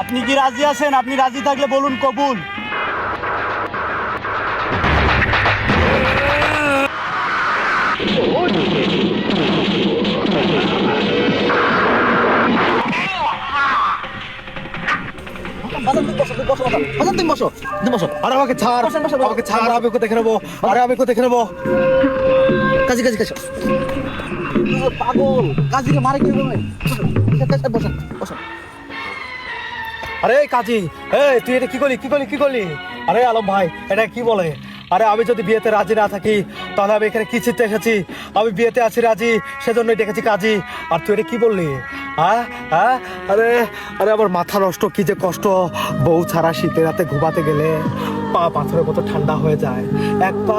আপনি কি রাজি আছেন? আপনি রাজি থাকলে বলুন কবুল। আরে আমাকে ছাড়, আমাকে ছাড়, আমি ওকে দেখে নেবো। আরে আমি ওকে দেখে নেবো। কাজী কাজী কাজী পাগল, কাজীকে মারে কি বলে? বসো বসো। আরে কাজী, এই তুই এটা কি করলি, কি করলি, কি করলি? আরে আলম ভাই, এটা কি বলে? আরে আমি যদি বিয়েতে রাজি না থাকি তাহলে আমি এখানে কি চিনতে এসেছি? আমি বিয়েতে আছি রাজি, সেজন্যই ডেকেছি কাজী। আর তুই এটা কি বললি? হ্যাঁ হ্যাঁ, আরে আরে আমার মাথা নষ্ট, কি যে কষ্ট। বউ ছাড়া শীতে রাতে ঘুমাতে গেলে পা পাথরের মতো ঠান্ডা হয়ে যায়। এক পা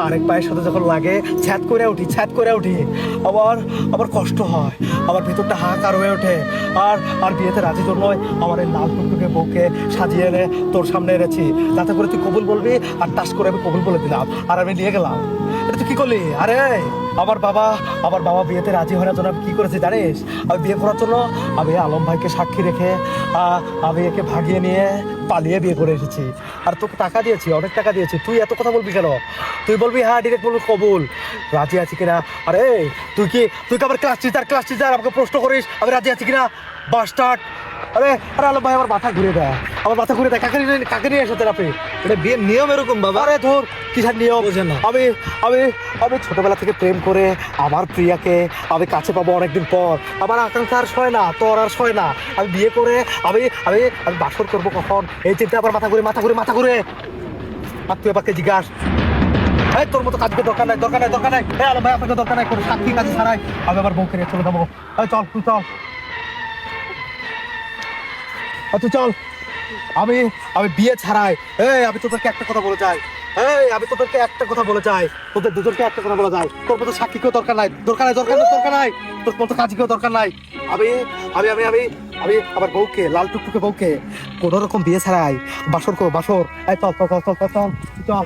আরেক পায়ের সাথে যখন লাগে ছ্যাদ করে উঠি, ছ্যাদ করে উঠি। আবার আবার কষ্ট হয়, আমার ভিতরটা হাহাকার হয়ে ওঠে। আর আর বিয়েতে রাজি জন্যই আমার এই লাল টুকটুকে বউকে সাজিয়ে এনে তোর সামনে এনেছি, যাতে করে তুই কবুল বলবি। আর টাস করে আমি কবুল বলে দিলাম, আর আমি নিয়ে গেলাম। এটা তুই কি করলি? আরে আমার বাবা বিয়েতে রাজি হওয়ার জন্য আমি কি করেছি জানিস? আমি বিয়ে করার জন্য আমি আলম ভাইকে সাক্ষী রেখে আমি একে ভাগিয়ে নিয়ে পালিয়ে বিয়ে করে এসেছি। আর তোকে টাকা দিয়েছি, অনেক টাকা দিয়েছি। তুই এত কথা বলবি কেন? তুই বলবি হ্যাঁ, ডিরেক্ট বলবি কবুল, রাজি আছি কিনা। আরে তুই কি আবার ক্লাস টিচার আমাকে প্রশ্ন করিস আমি রাজি আছি কিনা? বাস্টার্ড! আরে আরে আলম ভাই, আমার মাথা ঘুরে দেয়, আমার মাথা ঘুরে দেয়। কাকে নিয়ে এসেছেন আপনি? এটা বিয়ের নিয়ম এরকম বাবা। আরে ধর, কিসের নিয়ম? বোঝেন না। আমি আমি আমি ছোটবেলা থেকে প্রেম করে আমার প্রিয়াকে আমি কাছে পাবো অনেকদিন পর। আমার আকাঙ্ক্ষা আর সয় না, তোর আর সয় না। আমি বিয়ে করে আমি আমি আমি বাসর করবো কখন, এই চিন্তা আবার মাথা ঘুরে। আর তুই আবার কে জিজ্ঞাস? এই তোর মতো কাজকে দরকার নাই। এই আলম ভাই, আপনাকে দরকার নাই, কোনো সাক্ষী কাজ ছাড়াই আমি আমার বউকে নিয়ে চলে যাবো। এই চল, তুই চল, তুই চল। আমি আমি বিয়ে ছাড়াই, আমি তোদেরকে একটা কথা বলে যাই, তোদের দুজনকে একটা কথা বলা যায়। তোর মতো সাক্ষী কেউ দরকার নাই। তোর মতো কাজী কেউ দরকার নাই। আমি আমি আমি আমি আমি আমার বউকে, লাল টুকটুকে বউকে, কোনো রকম বিয়ে ছাড়াই বাসর করবো, বাসর। এই চল চল চল চল চল চল চল।